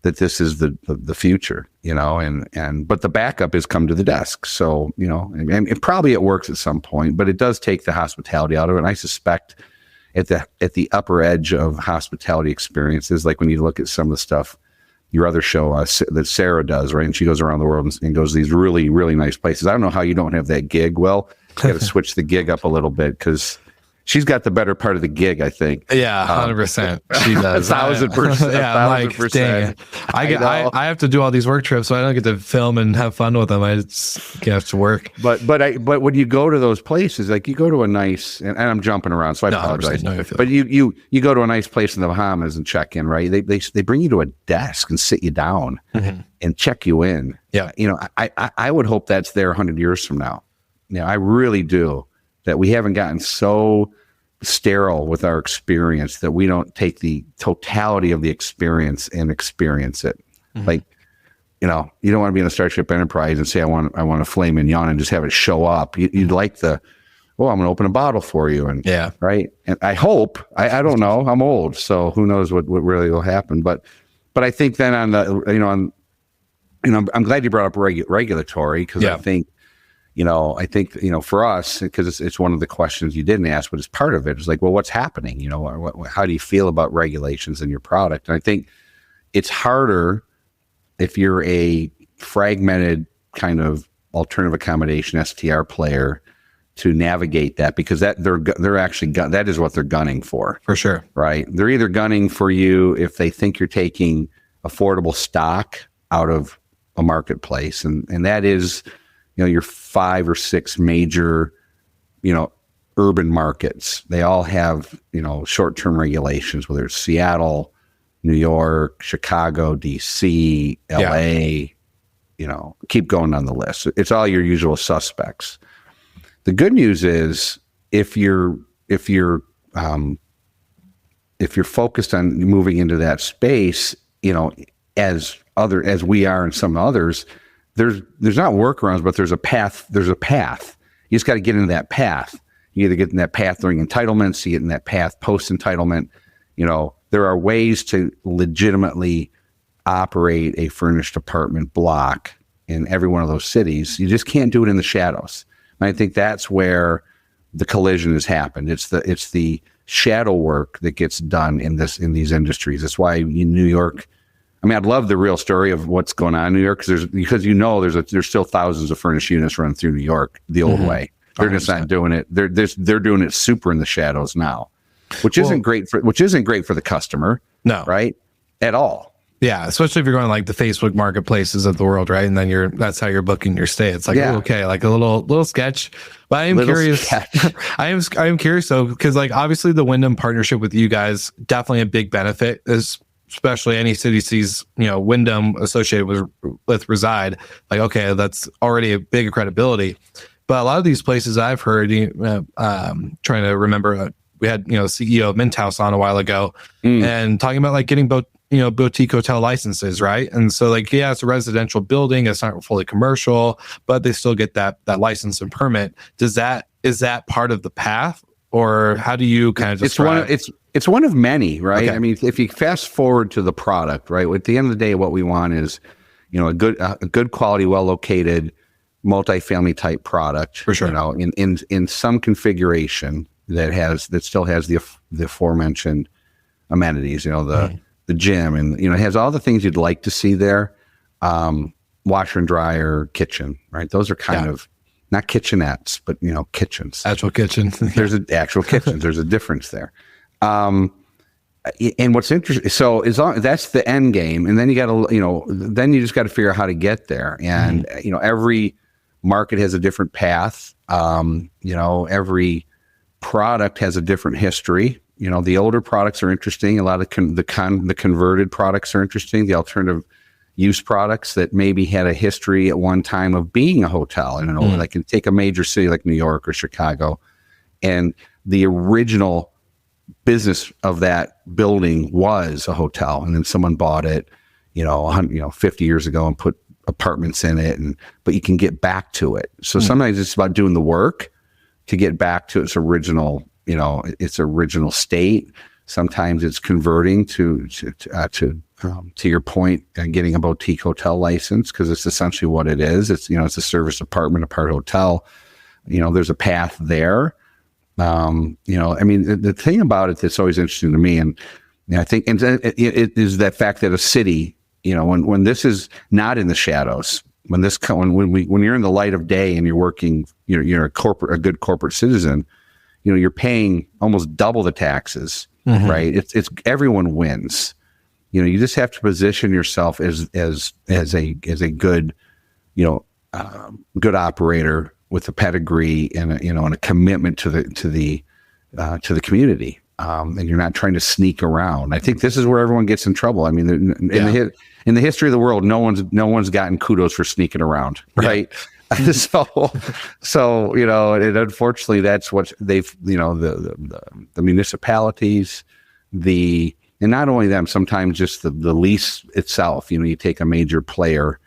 that this is the future, but the backup is come to the desk. So, and probably it works at some point, but it does take the hospitality out of it. And I suspect at the upper edge of hospitality experiences, like when you look at some of the stuff your other show that Sarah does, right? And she goes around the world and goes to these really, really nice places. I don't know how you don't have that gig. Well, you got to switch the gig up a little bit because she's got the better part of the gig, I think. Yeah, 100%. She does. 1,000%. Yeah, 1,000%. Dang it. I have to do all these work trips, so I don't get to film and have fun with them. I just have to work. But when you go to those places, like you go to a nice, and I'm jumping around, so I apologize. But you go to a nice place in the Bahamas and check in, right? They bring you to a desk and sit you down and check you in. Yeah. I would hope that's there 100 years from now. I really do. That we haven't gotten so sterile with our experience that we don't take the totality of the experience and experience it. Like, you don't want to be in a Starship Enterprise and say, I want a filet mignon and just have it show up. You'd like I'm going to open a bottle for you. And right. And I hope, I don't know, I'm old, so who knows what really will happen. But I think then I'm glad you brought up regulatory, because I think, for us, because it's one of the questions you didn't ask, but it's part of it. It's like, well, what's happening? How do you feel about regulations in your product? And I think it's harder if you're a fragmented kind of alternative accommodation STR player to navigate that, because that they're actually that is what they're gunning for sure. Right? They're either gunning for you if they think you're taking affordable stock out of a marketplace, and that is, your 5 or 6 major, urban markets. They all have, short-term regulations, whether it's Seattle, New York, Chicago, DC, LA, keep going on the list. It's all your usual suspects. The good news is if you're focused on moving into that space, as we are and some others, there's not workarounds, but there's a path. There's a path. You just got to get into that path. You either get in that path during entitlements, you get in that path post entitlement. There are ways to legitimately operate a furnished apartment block in every one of those cities. You just can't do it in the shadows. And I think that's where the collision has happened. It's the shadow work that gets done in these industries. That's why in New York, I'd love the real story of what's going on in New York, because there's still thousands of furnished units running through New York the old way. They're just not doing it. They're doing it super in the shadows now, which isn't great for the customer. No, right, at all. Yeah, especially if you're going like the Facebook marketplaces of the world, right? And then that's how you're booking your stay. It's like, okay, like a little sketch. But I am curious. I am curious though, because like obviously the Wyndham partnership with you guys, definitely a big benefit is, especially any city sees, Wyndham associated with Reside, like, okay, that's already a big credibility. But a lot of these places I've heard, trying to remember, we had, CEO of Mint House on a while ago and talking about like getting boutique hotel licenses, right? And so like, yeah, it's a residential building, it's not fully commercial, but they still get that license and permit. Is that part of the path, or how do you kind of describe It's one of many, right? Okay. If you fast forward to the product, right? At the end of the day, what we want is, a good quality, well located, multifamily type product. For sure. In some configuration that still has the aforementioned amenities. The gym, and it has all the things you'd like to see there. Washer and dryer, kitchen, right? Those are kind of not kitchenettes, but kitchens. Actual kitchen. There's an actual kitchens. There's a difference there. And what's interesting, so that's the end game, and then you got to, then you just got to figure out how to get there. And every market has a different path. Every product has a different history. The older products are interesting. A lot of the converted products are interesting. The alternative use products that maybe had a history at one time of being a hotel. Like can take a major city like New York or Chicago, and the original business of that building was a hotel, and then someone bought it, 50 years ago and put apartments in it, but you can get back to it. So sometimes it's about doing the work to get back to its original, its original state. Sometimes it's converting to your point, getting a boutique hotel license, because it's essentially what it is. It's it's a service apartment, a part hotel. There's a path there. The thing about it that's always interesting to me, and I think it is that fact that a city, when this is not in the shadows, when you're in the light of day and you're working, you're a good corporate citizen, you're paying almost double the taxes, right? It's everyone wins. You just have to position yourself as a good, good operator with a pedigree and a commitment to the community, and you're not trying to sneak around. I think this is where everyone gets in trouble. I mean, in the history of the world, no one's gotten kudos for sneaking around, right? Yeah. so and unfortunately, that's what they've the municipalities, and not only them, sometimes just the lease itself. You take a major player.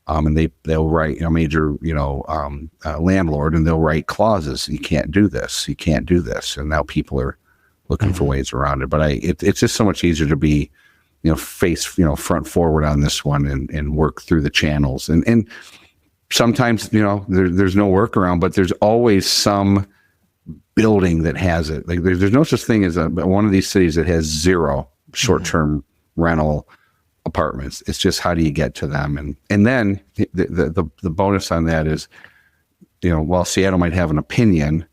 And they'll write a major landlord, and they'll write clauses. You can't do this. You can't do this. And now people are looking for ways around it. But it's just so much easier to be front forward on this one and work through the channels. And sometimes there's no workaround, but there's always some building that has it. Like there's no such thing as one of these cities that has zero short-term rental apartments. It's just how do you get to them, and then the bonus on that is, while Seattle might have an opinion,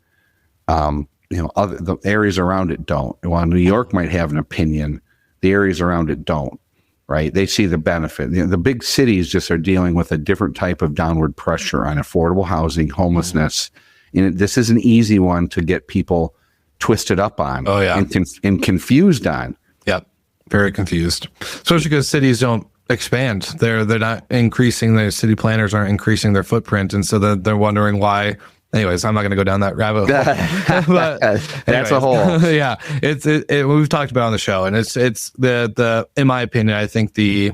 the areas around it don't. While New York might have an opinion, the areas around it don't. Right? They see the benefit. The big cities just are dealing with a different type of downward pressure on affordable housing, homelessness, and this is an easy one to get people twisted up on. Oh yeah, and confused on. Yep. Very confused, especially because cities don't expand. They're not increasing. The city planners aren't increasing their footprint, and so they're wondering why. Anyways, I'm not going to go down that rabbit hole. But that's a whole. Yeah, we've talked about it on the show, and it's the in my opinion, I think the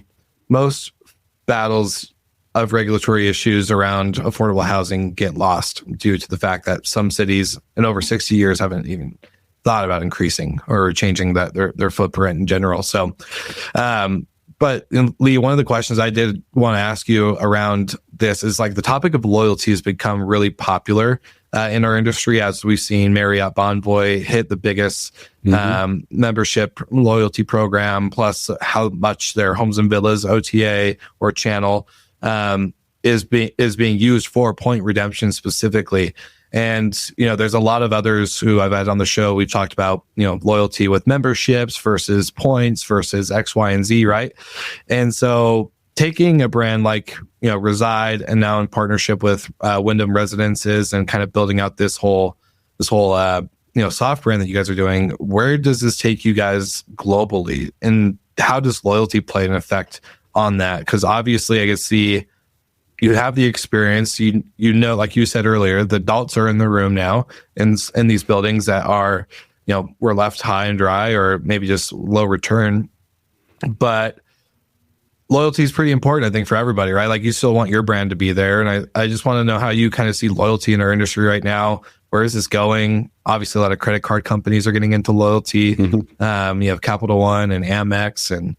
most battles of regulatory issues around affordable housing get lost due to the fact that some cities in over 60 years haven't even thought about increasing or changing their footprint in general. So, but Lee, one of the questions I did want to ask you around this is like the topic of loyalty has become really popular in our industry, as we've seen Marriott Bonvoy hit the biggest membership loyalty program, plus how much their Homes and Villas OTA or channel is being used for point redemption specifically. And, there's a lot of others who I've had on the show. We've talked about, loyalty with memberships versus points versus X, Y, and Z, right? And so taking a brand like, Reside, and now in partnership with Wyndham Residences, and kind of building out this whole soft brand that you guys are doing, where does this take you guys globally? And how does loyalty play an effect on that? Because obviously I can see you have the experience, like you said earlier, the adults are in the room now in these buildings that are, were left high and dry or maybe just low return. But loyalty is pretty important, I think, for everybody, right? Like you still want your brand to be there. And I just want to know how you kind of see loyalty in our industry right now. Where is this going? Obviously, a lot of credit card companies are getting into loyalty. You have Capital One and Amex and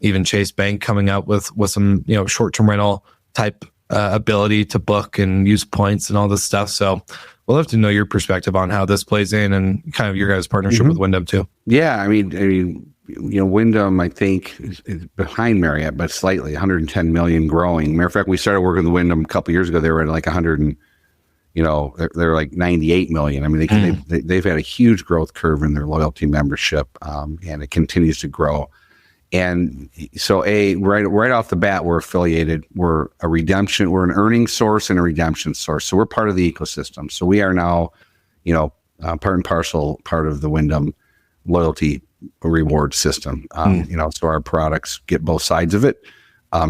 even Chase Bank coming out with some, short-term rental type ability to book and use points and all this stuff. So we'll have to know your perspective on how this plays in and kind of your guys' partnership with Wyndham too. Yeah, I mean, Wyndham, I think, is behind Marriott, but slightly, 110 million growing. Matter of fact, we started working with Wyndham a couple of years ago. They were at like 100 they're like 98 million. I mean, they've had a huge growth curve in their loyalty membership, and it continues to grow. And so right off the bat, we're affiliated. We're an earning source and a redemption source. So we're part of the ecosystem. So we are now, part and parcel part of the Wyndham loyalty reward system. So our products get both sides of it.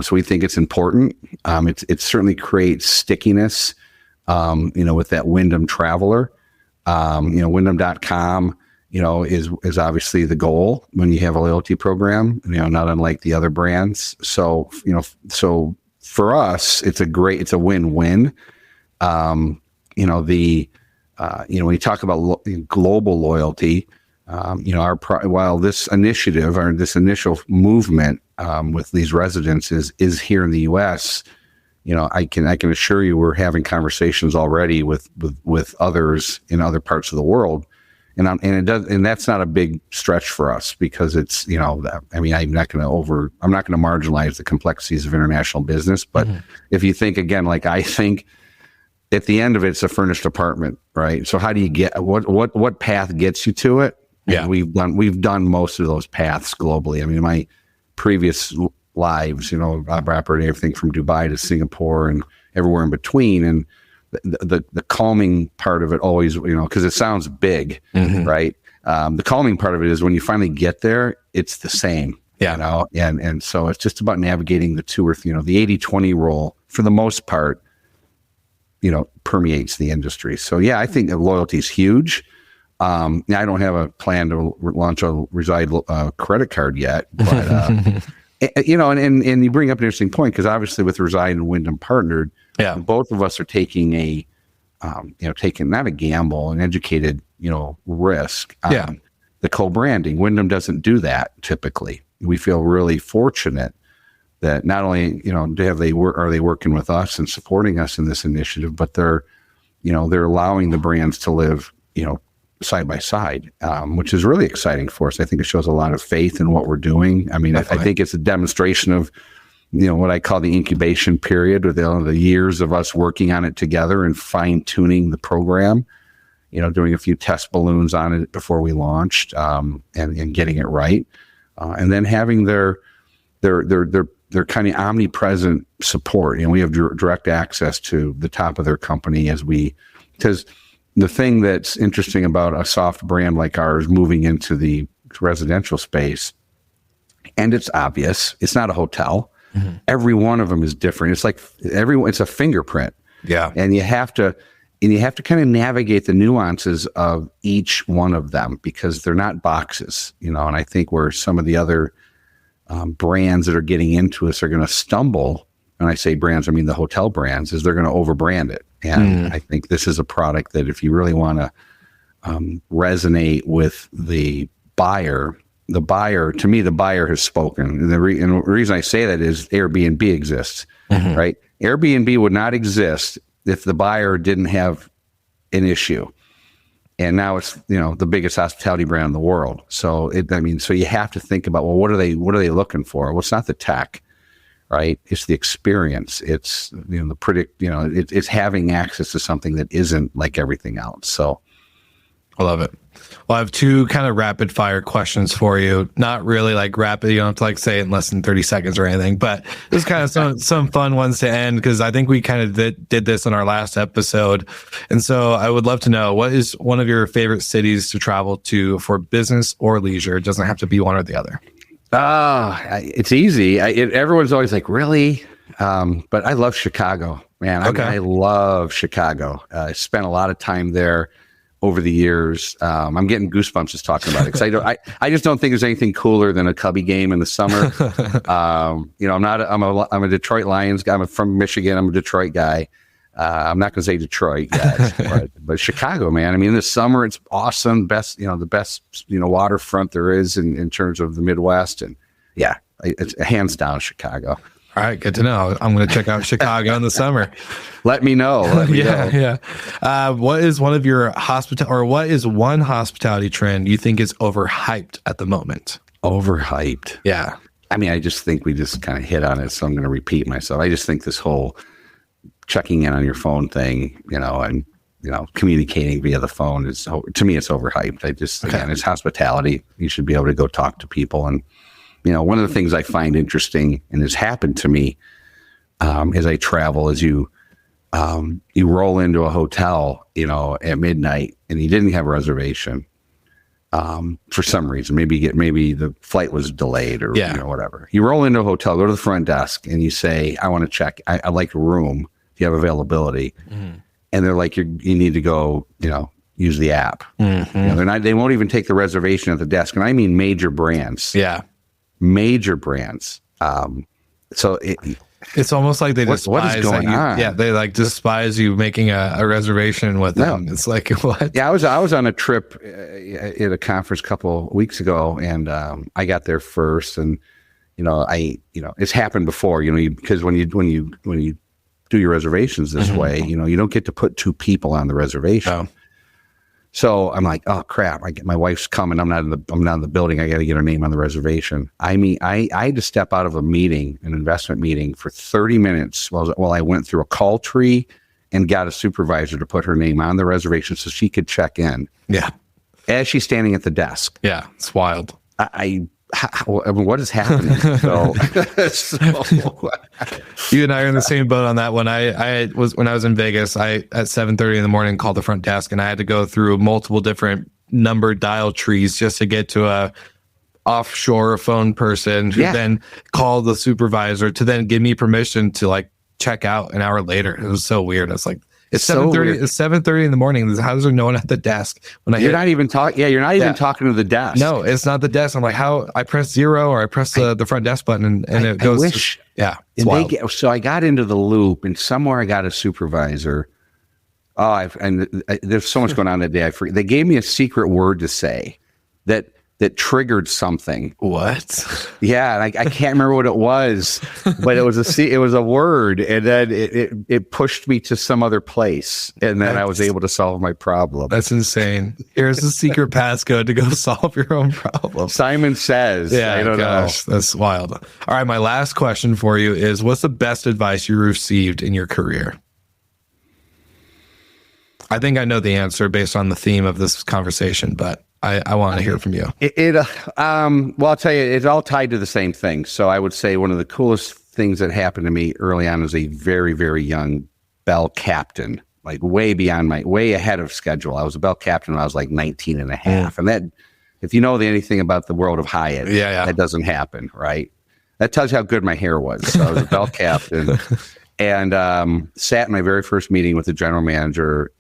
So we think it's important. It certainly creates stickiness, with that Wyndham traveler. Wyndham.com, is obviously the goal when you have a loyalty program, not unlike the other brands. So, so for us, it's a win-win. When you talk about global loyalty, while this initiative or this initial movement with these residences is here in the U.S., I can assure you we're having conversations already with others in other parts of the world, and that's not a big stretch for us because it's I'm not going to marginalize the complexities of international business, but if you think again, like I think, at the end of it, it's a furnished apartment, right? So how do you get what path gets you to it? Yeah, and we've done most of those paths globally. I mean, my previous lives, I've operated everything from Dubai to Singapore and everywhere in between. And the calming part of it always, because it sounds big, right? The calming part of it is when you finally get there, it's the same, and so it's just about navigating the two or the 80-20 rule for the most part, permeates the industry. So yeah, I think loyalty is huge. I don't have a plan to launch a Reside credit card yet, but and you bring up an interesting point because obviously with Reside and Wyndham partnered, both of us are taking taking not a gamble, an educated risk. The co-branding. Wyndham doesn't do that typically. We feel really fortunate that not only are they working with us and supporting us in this initiative, but they're allowing the brands to live side by side, which is really exciting for us. I think it shows a lot of faith in what we're doing. I mean, I think it's a demonstration of what I call the incubation period, with the years of us working on it together and fine tuning the program. Doing a few test balloons on it before we launched, and getting it right, and then having their kind of omnipresent support. We have direct access to the top of their company because the thing that's interesting about a soft brand like ours moving into the residential space, and it's obvious, it's not a hotel. Every one of them is different. It's like it's a fingerprint. Yeah. And you have to kind of navigate the nuances of each one of them because they're not boxes, and I think where some of the other brands that are getting into us are going to stumble. When I say brands, I mean the hotel brands, is they're going to overbrand it. And I think this is a product that if you really want to resonate with the buyer, to me, the buyer has spoken. And the reason I say that is Airbnb exists, right? Airbnb would not exist if the buyer didn't have an issue. And now it's, the biggest hospitality brand in the world. So so you have to think about, well, what are they looking for? Well, it's not the tech, right? It's the experience. It's, it's having access to something that isn't like everything else. So I love it. Well, I have two kind of rapid fire questions for you. Not really like rapid. You don't have to say it in less than 30 seconds or anything, but just kind of some fun ones to end, because I think we kind of did this in our last episode. And so I would love to know, what is one of your favorite cities to travel to for business or leisure? It doesn't have to be one or the other. It's easy. Everyone's always like, really? But I love Chicago, man. I love Chicago. I spent a lot of time there over the years. I'm getting goosebumps just talking about it, because I just don't think there's anything cooler than a Cubby game in the summer. I'm a Detroit Lions guy. I'm from Michigan. I'm a Detroit guy. I'm not going to say Detroit, guys, but Chicago, man. I mean, in the summer, it's awesome. The best waterfront there is in terms of the Midwest. And yeah, it's hands down Chicago. All right, good to know. I'm going to check out Chicago in the summer. Let me know. Yeah. What is one hospitality trend you think is overhyped at the moment? Overhyped. Yeah. I mean, I just think we just kind of hit on it, so I'm going to repeat myself. I just think this whole checking in on your phone thing, and communicating via the phone is, to me, it's overhyped. Again, it's hospitality. You should be able to go talk to people. And, one of the things I find interesting and has happened to me as I travel is you roll into a hotel, at midnight and you didn't have a reservation. For some reason, maybe the flight was delayed or whatever. You roll into a hotel, go to the front desk, and you say, "I want to check. I'd like a room. Do you have availability?" Mm-hmm. And they're like, "You need to go, use the app." Mm-hmm. They won't even take the reservation at the desk, and I mean major brands. Yeah, major brands. So it's almost like they despise what is going on. Yeah, they despise you making a reservation with them. It's like, what? Yeah, I was on a trip at a conference a couple weeks ago, and I got there first, and it's happened before. Because when you do your reservations this mm-hmm. way, you don't get to put two people on the reservation. Oh. So I'm like, oh crap! My wife's coming. I'm not in the building. I got to get her name on the reservation. I mean, I had to step out of an investment meeting for 30 minutes while I went through a call tree and got a supervisor to put her name on the reservation so she could check in. Yeah, as she's standing at the desk. Yeah, it's wild. I mean, what is happening? So you and I are in the same boat on that one. When I was in Vegas, at 7:30 in the morning called the front desk, and I had to go through multiple different number dial trees just to get to a offshore phone person who then called the supervisor to then give me permission to check out an hour later. It was so weird. I was like, it's 7:30. It's 7:30 in the morning. How is there no one at the desk when you're not even talking? Yeah, you're not even talking to the desk. No, it's not the desk. I'm like, how? I press 0 or I press the front desk button and it goes. So I got into the loop, and somewhere I got a supervisor. There's so much going on that day. They gave me a secret word to say that triggered something. What? Yeah, and I can't remember what it was, but it was a word, and then it pushed me to some other place, and then I was able to solve my problem. That's insane. Here's the secret passcode to go solve your own problem. Simon Says. Yeah, I don't know. That's wild. All right, my last question for you is: what's the best advice you received in your career? I think I know the answer based on the theme of this conversation, but I want to hear from you. Well, I'll tell you, it's all tied to the same thing. So I would say one of the coolest things that happened to me early on as a very, very young bell captain, way ahead of schedule. I was a bell captain when I was 19 and a half. And that, if you know anything about the world of Hyatt, that doesn't happen, right? That tells you how good my hair was. So I was a bell captain. And sat in my very first meeting with the general manager,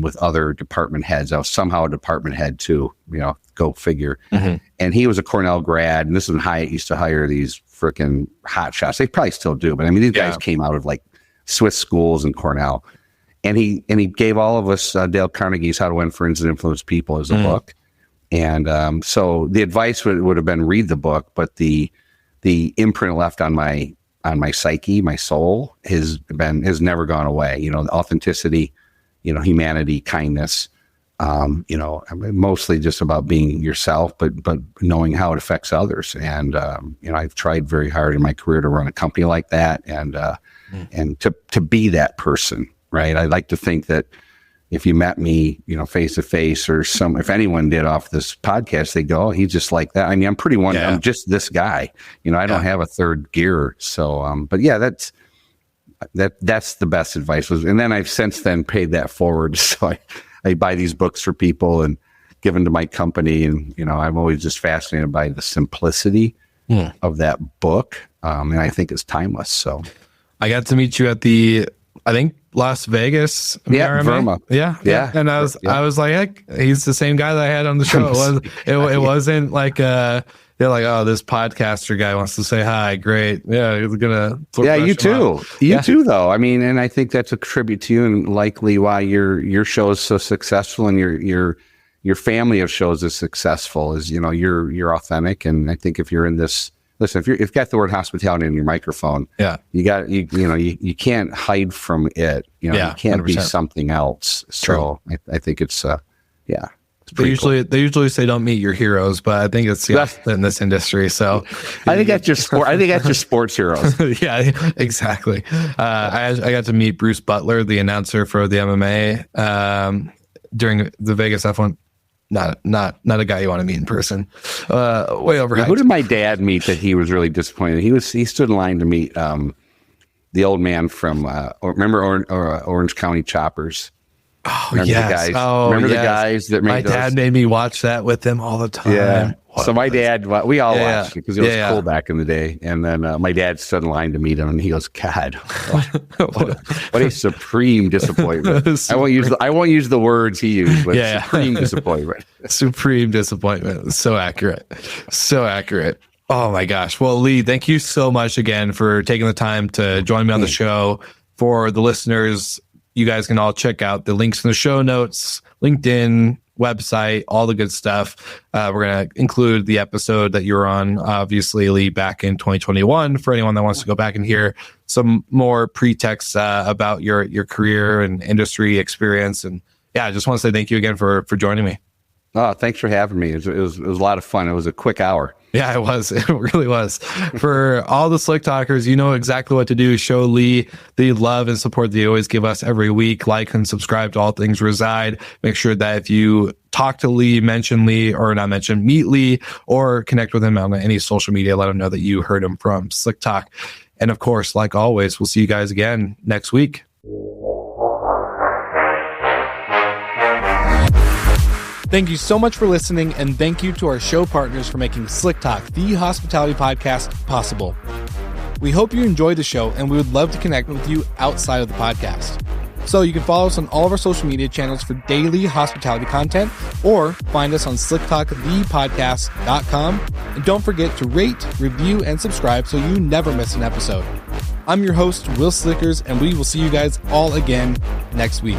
with other department heads. I was somehow a department head too, go figure. Mm-hmm. And he was a Cornell grad, and this is when Hyatt used to hire these freaking hot shots. They probably still do, but I mean, these guys came out of Swiss schools and Cornell. And he gave all of us Dale Carnegie's How to Influence and Influence People as a book. And so the advice would have been read the book, but the imprint left on my psyche, my soul has never gone away. Authenticity, humanity, kindness, mostly just about being yourself, but knowing how it affects others. And, I've tried very hard in my career to run a company like that and to be that person, right? I like to think that if you met me, face to face or if anyone did off this podcast, they go, oh, he's just like that. I mean, I'm just this guy, I don't have a third gear. So, but yeah, that's the best advice and then I've since then paid that forward. So I buy these books for people and give them to my company. And, I'm always just fascinated by the simplicity of that book. And I think it's timeless. So I got to meet you at I think Las Vegas. Verma. Yeah. And I was like, heck, he's the same guy that I had on the show. It wasn't like they're like, oh, this podcaster guy wants to say hi. Great. Yeah, he's gonna. You too. You too, though. I mean, and I think that's a tribute to you, and likely why your show is so successful, and your family of shows is successful. Is you're authentic, and I think if you're in this. Listen, if you've got the word hospitality in your microphone, you can't hide from it. You can't 100%. Be something else. So I think it's They usually say don't meet your heroes, but I think it's in this industry. So I think that's just sport. I think that's just sports heroes. Yeah, exactly. I got to meet Bruce Butler, the announcer for the MMA, during the Vegas F1. Not a guy you want to meet in person. Way overhyped. Who did my dad meet that he was really disappointed? He stood in line to meet the old man from remember Orange County Choppers. Oh, remember yes. The guys? Remember the guys that made my dad made me watch that with him all the time. Yeah. So my dad, we all watched it because it was cool yeah. back in the day. And then my dad stood in line to meet him, and he goes, "God, what a supreme disappointment." I won't use the words he used, but supreme disappointment. Supreme disappointment. So accurate. So accurate. Oh my gosh. Well, Lee, thank you so much again for taking the time to join me on the show. For the listeners, you guys can all check out the links in the show notes, LinkedIn, website, all the good stuff. We're going to include the episode that you were on, obviously, Lee, back in 2021, for anyone that wants to go back and hear some more pretext about your career and industry experience. And yeah, I just want to say thank you again for joining me. Oh, thanks for having me. It was a lot of fun. It was a quick hour. Yeah, it was. It really was. For all the Slick Talkers, you know exactly what to do. Show Lee the love and support that you always give us every week. Like and subscribe to All Things Reside. Make sure that if you talk to Lee, mention Lee, or not mention, meet Lee, or connect with him on any social media, let him know that you heard him from Slick Talk. And of course, like always, we'll see you guys again next week. Thank you so much for listening, and thank you to our show partners for making Slick Talk, the hospitality podcast, possible. We hope you enjoyed the show, and we would love to connect with you outside of the podcast. So you can follow us on all of our social media channels for daily hospitality content, or find us on slicktalkthepodcast.com. And don't forget to rate, review, and subscribe so you never miss an episode. I'm your host, Will Slickers, and we will see you guys all again next week.